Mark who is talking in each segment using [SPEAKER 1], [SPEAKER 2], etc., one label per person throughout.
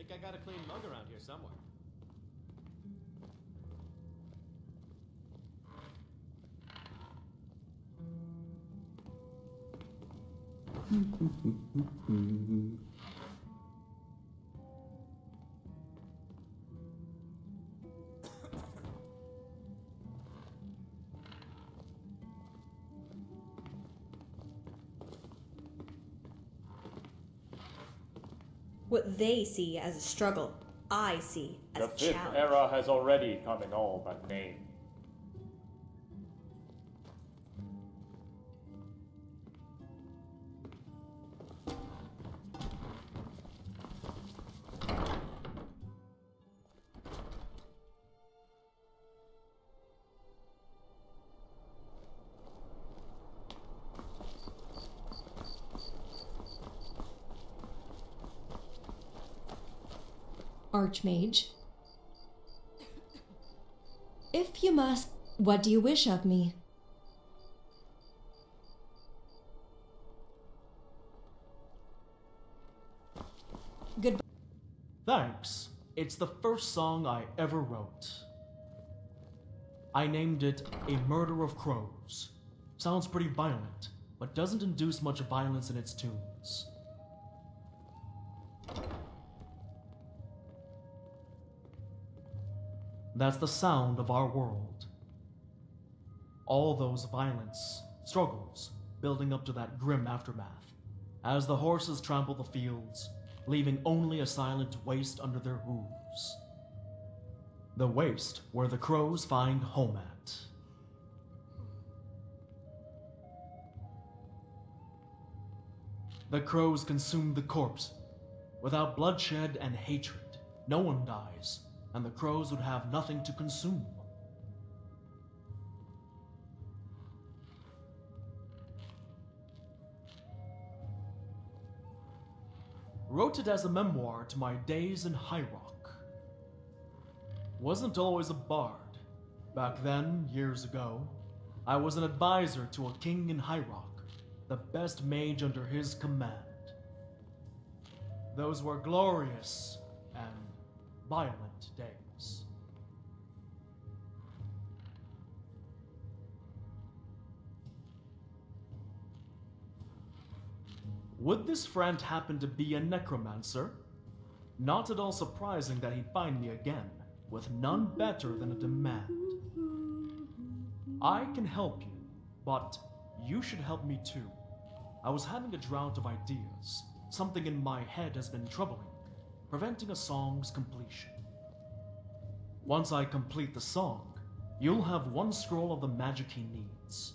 [SPEAKER 1] Think I got a clean mug around here somewhere.
[SPEAKER 2] What they see as a struggle, I see as
[SPEAKER 3] The
[SPEAKER 2] a
[SPEAKER 3] fifth
[SPEAKER 2] challenge.
[SPEAKER 3] era has already come in all but name.
[SPEAKER 4] Archmage. If you must, what do you wish of me? Goodbye.
[SPEAKER 5] Thanks. It's the first song I ever wrote. I named it A Murder of Crows. Sounds pretty violent, but doesn't induce much violence in its tunes. That's the sound of our world. All those violence, struggles, building up to that grim aftermath, as the horses trample the fields, leaving only a silent waste under their hooves. The waste where the crows find home at. The crows consume the corpse. Without bloodshed and hatred, no one dies, and the crows would have nothing to consume. Wrote it as a memoir to my days in High Rock. Wasn't always a bard. Back then, years ago, I was an advisor to a king in High Rock, the best mage under his command. Those were glorious and violent days. Would this friend happen to be a necromancer? Not at all surprising that he'd find me again, with none better than a demand. I can help you, but you should help me too. I was having a drought of ideas. Something in my head has been troubling, preventing a song's completion. Once I complete the song, you'll have one scroll of the magic he needs.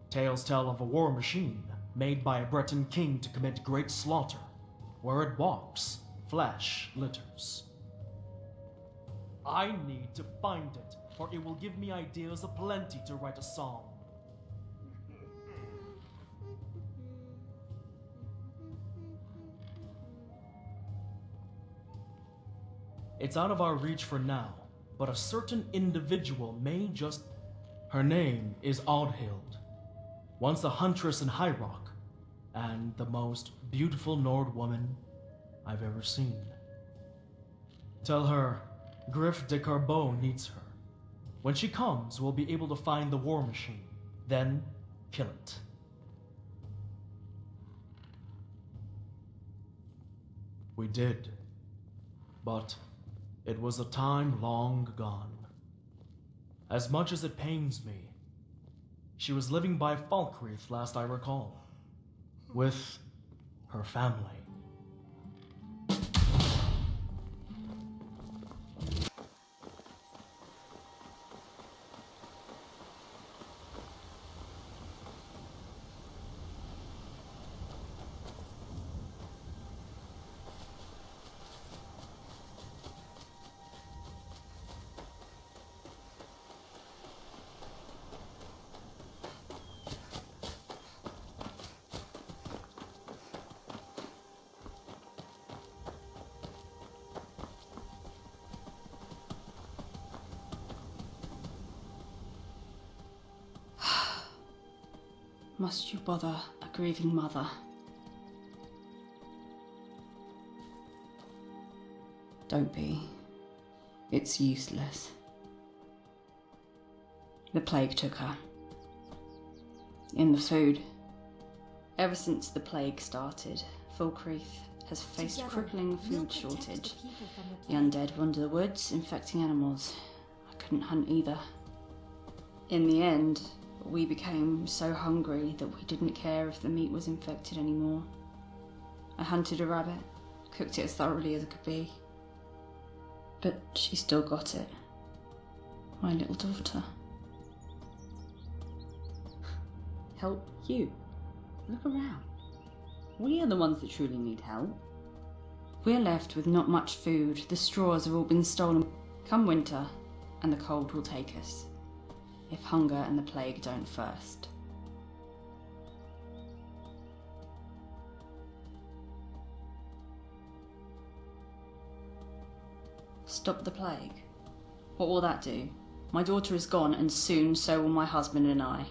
[SPEAKER 5] Tales tell of a war machine made by a Breton king to commit great slaughter. Where it walks, flesh litters. I need to find it, for it will give me ideas aplenty to write a song. It's out of our reach for now, but a certain individual may just... Her name is Oddhild. Once a huntress in High Rock, and the most beautiful Nord woman I've ever seen. Tell her Griff de Carbone needs her. When she comes, we'll be able to find the war machine, then kill it. We did, but it was a time long gone. As much as it pains me, she was living by Falkreath last I recall, with her family.
[SPEAKER 6] Must you bother a grieving mother? Don't be. It's useless. The plague took her. In the food. Ever since the plague started, Falkreath has faced
[SPEAKER 2] Together,
[SPEAKER 6] crippling
[SPEAKER 2] we'll
[SPEAKER 6] food
[SPEAKER 2] protect
[SPEAKER 6] shortage.
[SPEAKER 2] the people from the
[SPEAKER 6] The undead wander the woods, infecting animals. I couldn't hunt either. In the end, we became so hungry that we didn't care if the meat was infected anymore. I hunted a rabbit, cooked it as thoroughly as it could be. But she still got it. My little daughter. Help you. Look around. We are the ones that truly need help. We're left with not much food. The straws have all been stolen. Come winter, and the cold will take us. If hunger and the plague don't first. Stop the plague. What will that do? My daughter is gone, and soon so will my husband and I.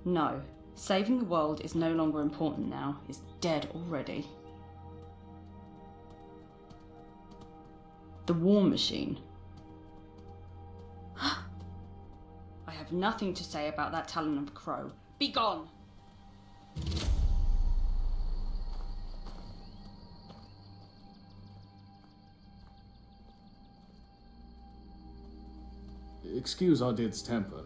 [SPEAKER 6] No, saving the world is no longer important now. It's dead already. The war machine. I have nothing to say about that talon of a crow. Be gone!
[SPEAKER 7] Excuse Audid's temper.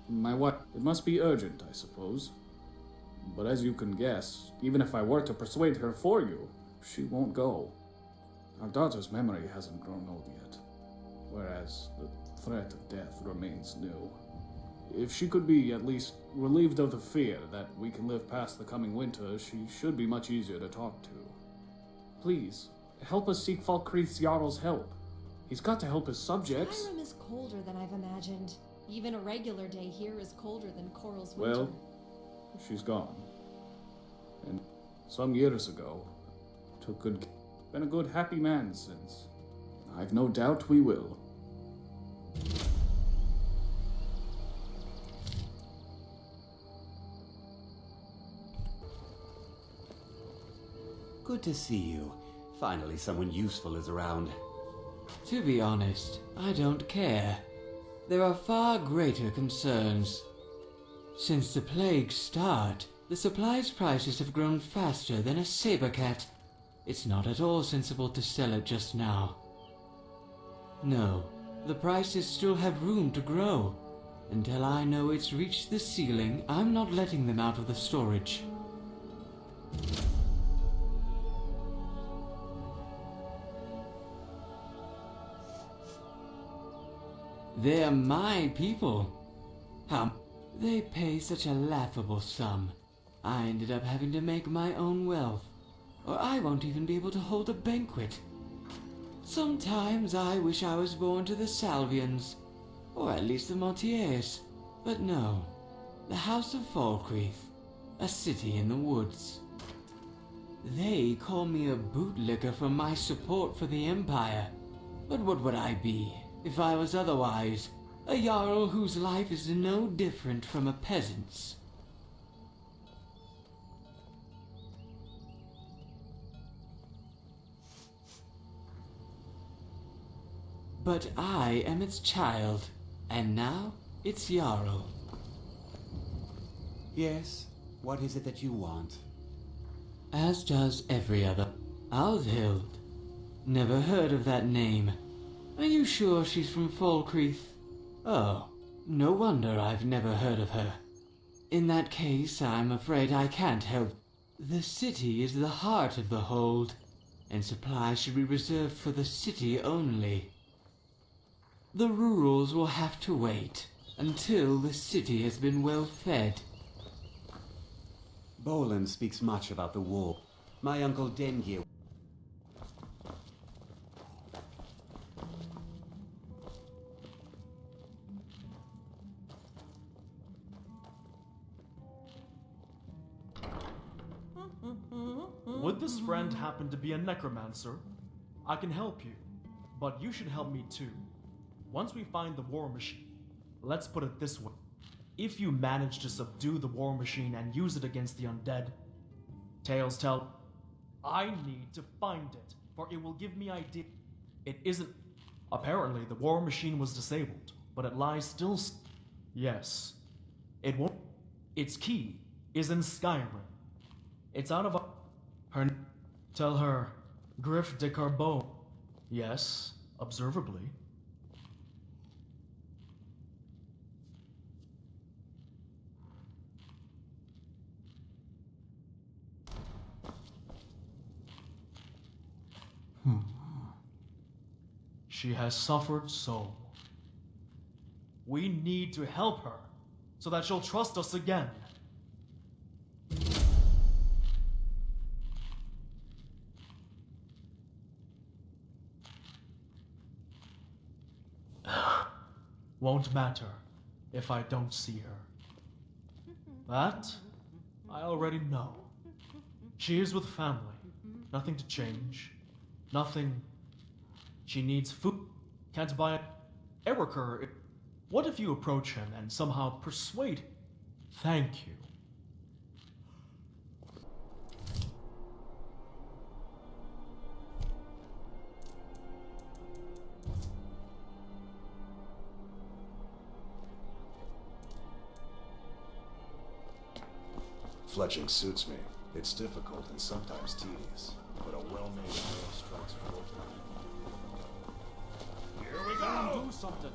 [SPEAKER 7] My wife. It must be urgent, I suppose. But as you can guess, even if I were to persuade her for you, she won't go. Our daughter's memory hasn't grown old yet, whereas the threat of death remains new. If she could be at least relieved of the fear that we can live past the coming winter, she should be much easier to talk to. Please, help us seek Falkreath's Jarl's help. He's got to help his subjects.
[SPEAKER 4] Skyrim is colder than I've imagined. Even a regular day here is colder than Coral's winter.
[SPEAKER 7] Well, she's gone. And some years ago, took good. Been a good, happy man since. I've no doubt we will.
[SPEAKER 8] Good to see you. Finally, someone useful is around.
[SPEAKER 1] To be honest, I don't care. There are far greater concerns. Since the plague's start, the supplies prices have grown faster than a saber cat. It's not at all sensible to sell it just now. No, the prices still have room to grow. Until I know it's reached the ceiling, I'm not letting them out of the storage. They're my people. They pay such a laughable sum. I ended up having to make my own wealth, or I won't even be able to hold a banquet. Sometimes I wish I was born to the Salvians, or at least the Mortiers. But no, the House of Falkreath, a city in the woods. They call me a bootlicker for my support for the Empire. But what would I be if I was otherwise? A Jarl whose life is no different from a peasant's. But I am its child, and now it's Jarl.
[SPEAKER 8] Yes? What is it that you want?
[SPEAKER 1] As does every other. Aldhild. Never heard of that name. Are you sure she's from Falkreath? Oh, no wonder I've never heard of her. In that case, I'm afraid I can't help. The city is the heart of the hold, and supplies should be reserved for the city only. The rurals will have to wait until the city has been well fed.
[SPEAKER 8] Bolin speaks much about the war. My uncle Dengir.
[SPEAKER 5] Would this friend happen to be a necromancer? I can help you, but you should help me too. Once we find the war machine, let's put it this way. if you manage to subdue the war machine and use it against the undead, tales tell I need to find it, for it will give me idea. It isn't. Apparently, the war machine was disabled, but it lies still. Yes. It won't. Its key is in Skyrim. It's out of her. Tell her, Griff de Carbone. Yes, observably. She has suffered so. We need to help her, so that she'll trust us again. Won't matter if I don't see her. That, I already know. She is with family. Nothing to change. Nothing. She needs food. Can't buy it. Eriker, what if you approach him and somehow persuade him? Thank you.
[SPEAKER 9] Fletching suits me. It's difficult and sometimes tedious, but a well-made arrow strikes gold. Here we go!
[SPEAKER 5] Do something.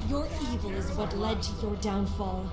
[SPEAKER 4] Your evil is what led to your downfall.